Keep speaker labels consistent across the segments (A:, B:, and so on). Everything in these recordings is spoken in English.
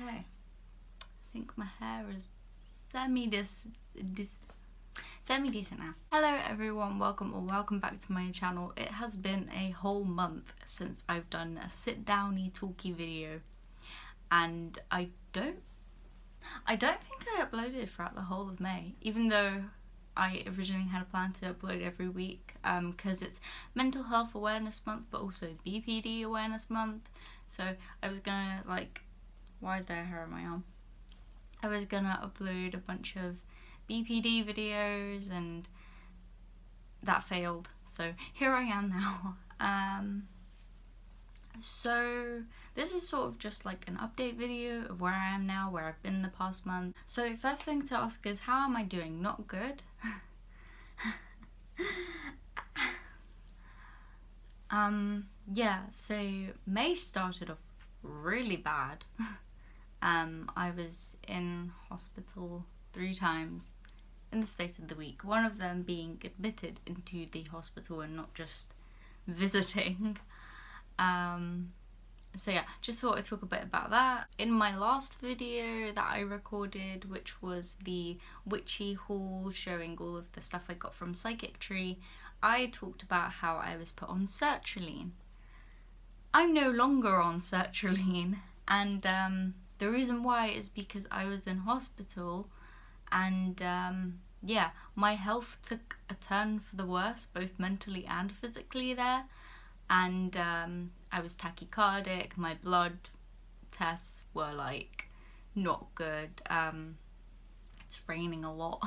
A: Okay, I think my hair is semi-decent now. Hello everyone, welcome back to my channel. It has been a whole month since I've done a sit-downy talky video, and I don't think I uploaded throughout the whole of May, even though I originally had a plan to upload every week, because it's Mental Health Awareness Month but also BPD Awareness Month. So I was gonna, why is there hair on my arm? I was gonna upload a bunch of BPD videos and that failed, so here I am now. So this is sort of just like an update video of where I am now, where I've been the past month. So first thing to ask is, how am I doing? Not good. Yeah, so May started off really bad. I was in hospital 3 times in the space of the week, one of them being admitted into the hospital and not just visiting. So yeah, just thought I'd talk a bit about that. In my last video that I recorded, which was the witchy haul showing all of the stuff I got from Psychic Tree, I talked about how I was put on sertraline. I'm no longer on sertraline, and the reason why is because I was in hospital, and yeah, my health took a turn for the worse, both mentally and physically there. And I was tachycardic, my blood tests were not good, it's raining a lot.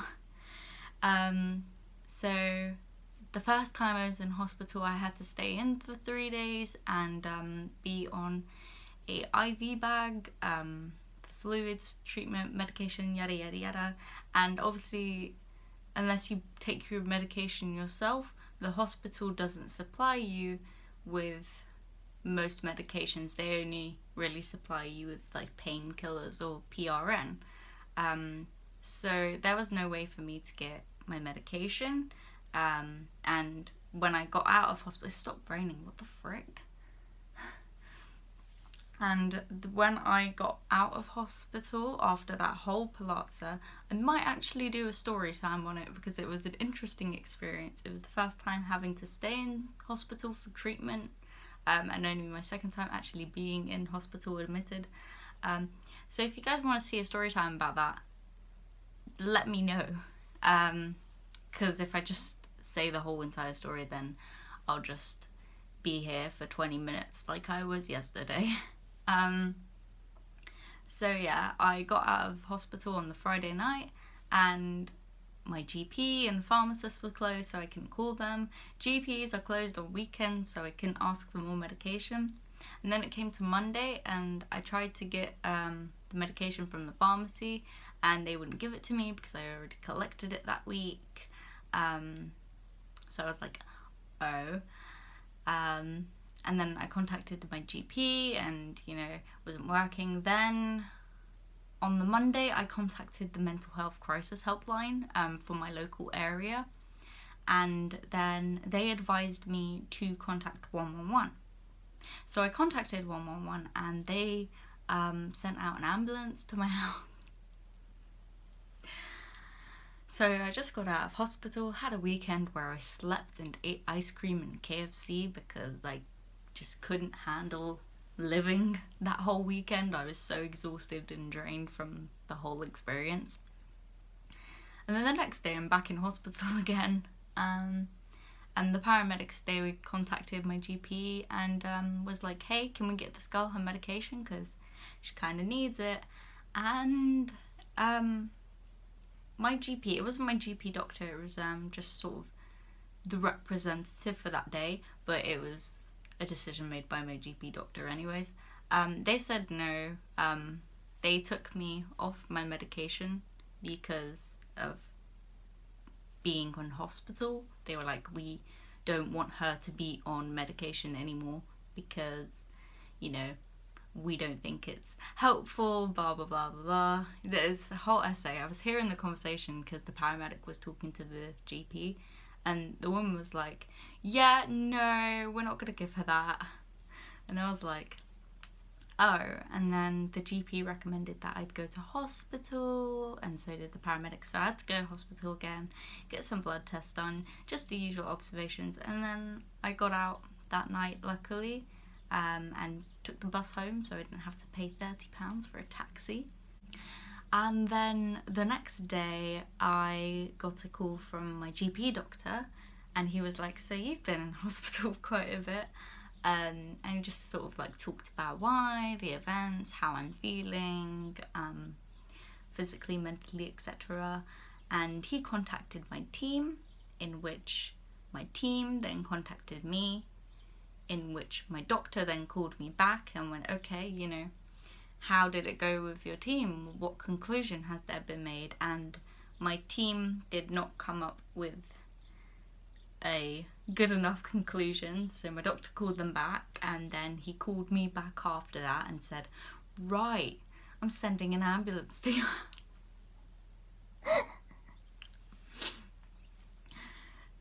A: So the first time I was in hospital, I had to stay in for 3 days and be on a IV bag, fluids, treatment, medication, yada yada yada. And obviously, unless you take your medication yourself, the hospital doesn't supply you with most medications. They only really supply you with painkillers or PRN. So there was no way for me to get my medication. And when I got out of hospital, it stopped raining, what the frick? And when I got out of hospital after that whole palazzo, I might actually do a story time on it because it was an interesting experience. It was the first time having to stay in hospital for treatment, and only my second time actually being in hospital admitted. So if you guys want to see a story time about that, let me know. Because if I just say the whole entire story, then I'll just be here for 20 minutes like I was yesterday. So yeah, I got out of hospital on the Friday night, and my GP and pharmacist were closed, so I couldn't call them. GPs are closed on weekends, so I couldn't ask for more medication. And then it came to Monday, and I tried to get the medication from the pharmacy, and they wouldn't give it to me because I already collected it that week. So I was like, oh. And then I contacted my GP, and wasn't working. Then on the Monday, I contacted the mental health crisis helpline for my local area, and then they advised me to contact 111. So I contacted 111, and they sent out an ambulance to my house. So I just got out of hospital, had a weekend where I slept and ate ice cream and KFC because I just couldn't handle living that whole weekend. I was so exhausted and drained from the whole experience. And then the next day I'm back in hospital again, and the paramedics, they contacted my GP and was like, hey, can we get this girl her medication because she kind of needs it. And my GP, it wasn't my GP doctor, it was just sort of the representative for that day, but it was a decision made by my GP doctor anyways. They said no. They took me off my medication because of being on hospital. They were like, we don't want her to be on medication anymore because, we don't think it's helpful, blah blah blah blah blah. There's a whole essay. I was hearing the conversation because the paramedic was talking to the GP, and the woman was like, yeah, no, we're not gonna give her that. And I was like, Oh, and then the GP recommended that I'd go to hospital, and so did the paramedics. So I had to go to hospital again, get some blood tests done, just the usual observations. And then I got out that night, luckily, and took the bus home, so I didn't have to pay £30 for a taxi. And then the next day, I got a call from my GP doctor, and he was like, so you've been in hospital quite a bit. And we just sort of like talked about why, the events, how I'm feeling, physically, mentally, etc. And he contacted my team, in which my team then contacted me, in which my doctor then called me back and went, okay, you know, how did it go with your team? What conclusion has there been made? And my team did not come up with a good enough conclusion, so my doctor called them back, and then he called me back after that and said, right, I'm sending an ambulance to you.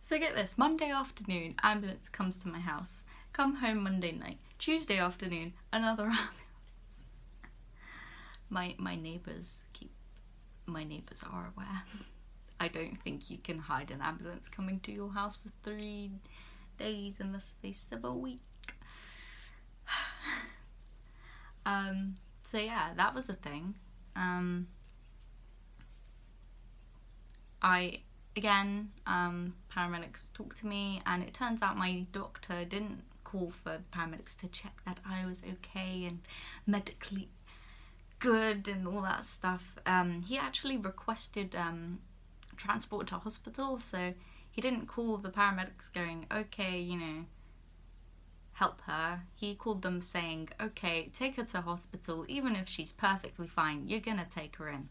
A: So get this, Monday afternoon, ambulance comes to my house. Come home Monday night. Tuesday afternoon, another ambulance. My neighbours are aware. I don't think you can hide an ambulance coming to your house for 3 days in the space of a week. So yeah, that was a thing. Paramedics talked to me, and it turns out my doctor didn't call for paramedics to check that I was okay and medically good and all that stuff. He actually requested transport to hospital, so he didn't call the paramedics going, okay, you know, help her. He called them saying, okay, take her to hospital, even if she's perfectly fine, you're gonna take her in.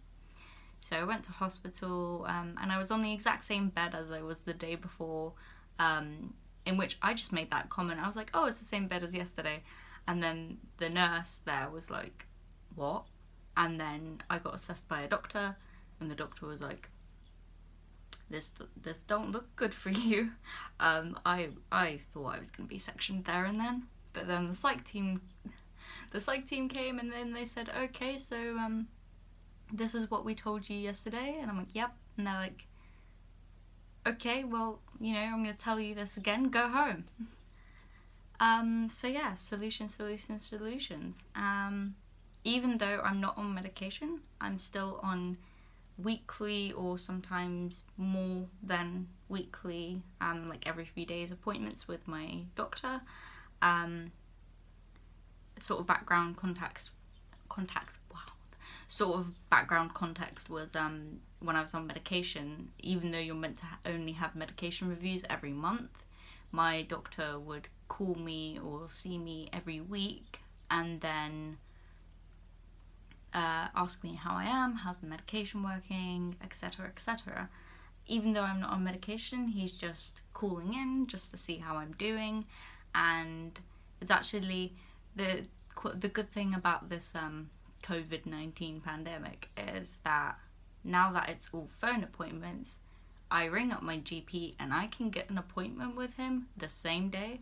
A: So I went to hospital, and I was on the exact same bed as I was the day before, in which I just made that comment. I was like, oh, it's the same bed as yesterday. And then the nurse there was like, what? And then I got assessed by a doctor, and the doctor was like, this don't look good for you. I thought I was going to be sectioned there and then, but then the psych team came, and then they said, okay, so this is what we told you yesterday. And I'm like, yep. And they're like, okay, well, you know, I'm going to tell you this again, go home. So yeah, solutions. Even though I'm not on medication, I'm still on weekly, or sometimes more than weekly, like every few days appointments with my doctor. Sort of background context was when I was on medication, even though you're meant to only have medication reviews every month, my doctor would call me or see me every week, and then ask me how I am, how's the medication working, etc, etc. Even though I'm not on medication, he's just calling in just to see how I'm doing. And it's actually the good thing about this COVID-19 pandemic is that now that it's all phone appointments, I ring up my GP and I can get an appointment with him the same day.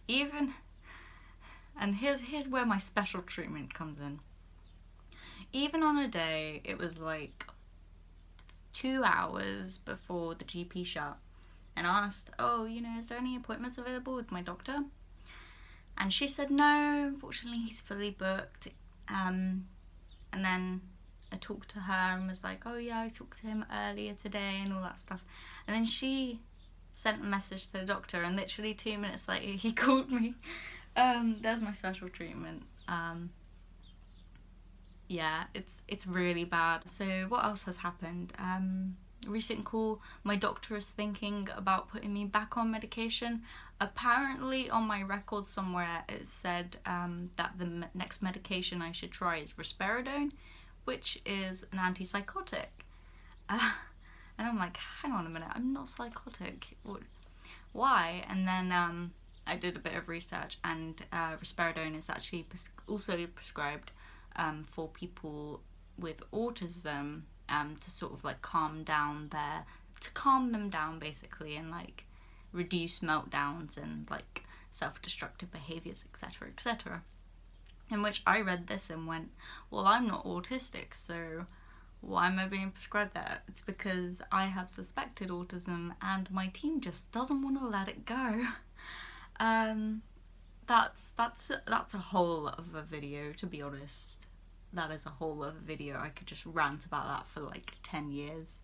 A: And here's where my special treatment comes in. Even on a day, it was like 2 hours before the GP shut, and asked, oh, you know, is there any appointments available with my doctor? And she said, no, unfortunately he's fully booked. And then I talked to her and was like, oh yeah, I talked to him earlier today and all that stuff. And then she sent a message to the doctor, and literally 2 minutes later he called me. There's my special treatment. Yeah, it's really bad. So what else has happened? Recent call, my doctor is thinking about putting me back on medication. Apparently on my record somewhere it said that the next medication I should try is risperidone, which is an antipsychotic. And I'm like, hang on a minute, I'm not psychotic. Why? And then I did a bit of research, and risperidone is actually also prescribed for people with autism, to sort of like calm them down basically, and like reduce meltdowns and like self-destructive behaviours, etc, etc. In which I read this and went, well, I'm not autistic, so why am I being prescribed that? It's because I have suspected autism and my team just doesn't want to let it go. That's a whole of a video, to be honest. That is a whole other video. I could just rant about that for like 10 years.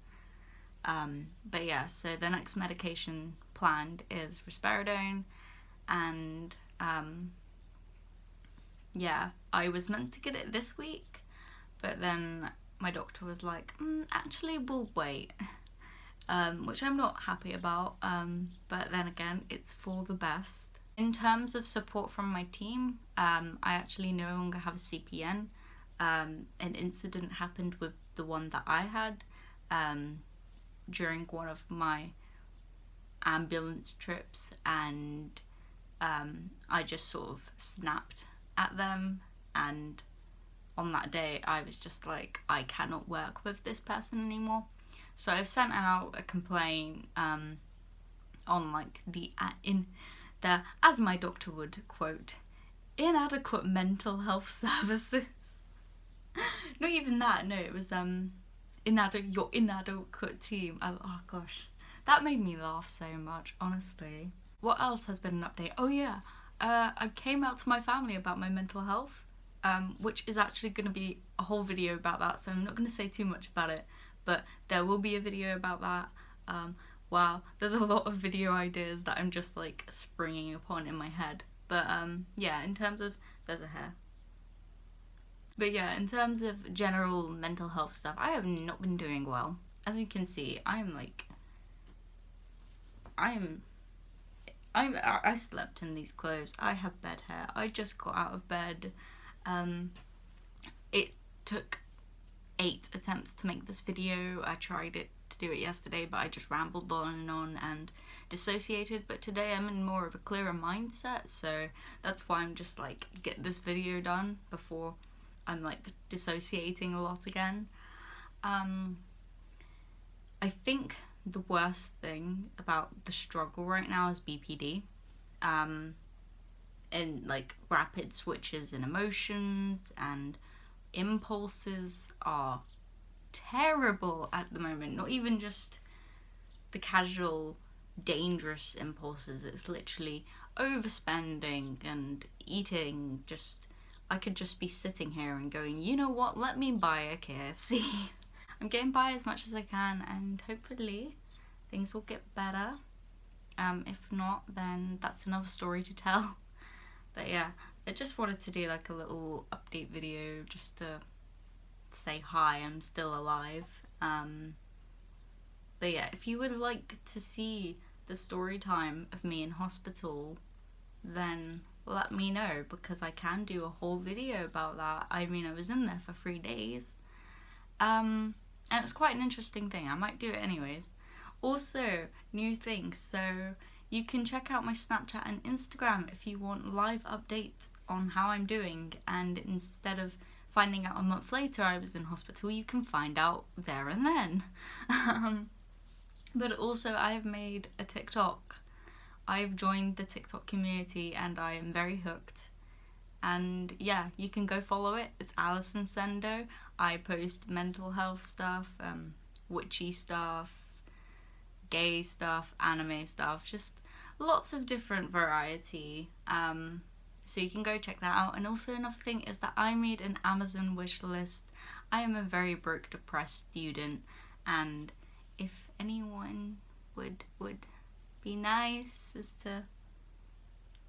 A: But yeah, so the next medication planned is risperidone, and yeah, I was meant to get it this week, but then my doctor was like, actually we'll wait, which I'm not happy about, but then again, it's for the best. In terms of support from my team, I actually no longer have a CPN. An incident happened with the one that I had during one of my ambulance trips, and I just sort of snapped at them, and on that day I was just like, I cannot work with this person anymore. So I've sent out a complaint on like the as my doctor would quote, inadequate mental health services. Not even that, no, it was your inadequate team. Oh gosh, that made me laugh so much, honestly. What else has been an update? Oh yeah, I came out to my family about my mental health, which is actually going to be a whole video about that, so I'm not going to say too much about it, but there will be a video about that. Wow, there's a lot of video ideas that I'm just like springing upon in my head. But yeah, in terms of, there's a hair. But yeah, in terms of general mental health stuff, I have not been doing well. As you can see, I slept in these clothes. I have bed hair. I just got out of bed. It took 8 attempts to make this video. I tried to do it yesterday, but I just rambled on and dissociated. But today I'm in more of a clearer mindset, so that's why I'm just like, get this video done before I'm like dissociating a lot again. I think the worst thing about the struggle right now is BPD. And like rapid switches in emotions and impulses are terrible at the moment. Not even just the casual dangerous impulses, it's literally overspending and eating. Just, I could just be sitting here and going, you know what, let me buy a KFC. I'm getting by as much as I can, and hopefully things will get better. If not, then that's another story to tell. But yeah, I just wanted to do like a little update video just to say hi, I'm still alive. But yeah, if you would like to see the story time of me in hospital, then let me know, because I can do a whole video about that. I mean, I was in there for 3 days. And it's quite an interesting thing. I might do it anyways. Also, new things. So you can check out my Snapchat and Instagram if you want live updates on how I'm doing, and instead of finding out a month later I was in hospital, you can find out there and then. But also, I've made a TikTok. I've joined the TikTok community and I am very hooked. And yeah, you can go follow it. It's Alison Sendo. I post mental health stuff, witchy stuff, gay stuff, anime stuff, just lots of different variety. So you can go check that out. And also another thing is that I made an Amazon wish list. I am a very broke, depressed student, and if anyone would be nice as to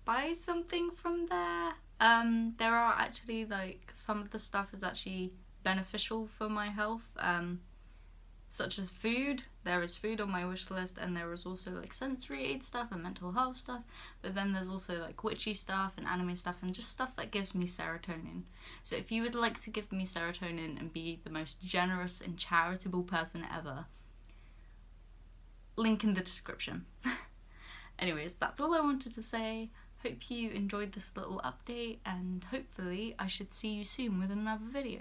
A: buy something from there. There are actually, like, some of the stuff is actually beneficial for my health, such as food. There is food on my wish list, and there is also like sensory aid stuff and mental health stuff, but then there's also like witchy stuff and anime stuff and just stuff that gives me serotonin. So if you would like to give me serotonin and be the most generous and charitable person ever, link in the description. Anyways, that's all I wanted to say. Hope you enjoyed this little update, and hopefully I should see you soon with another video.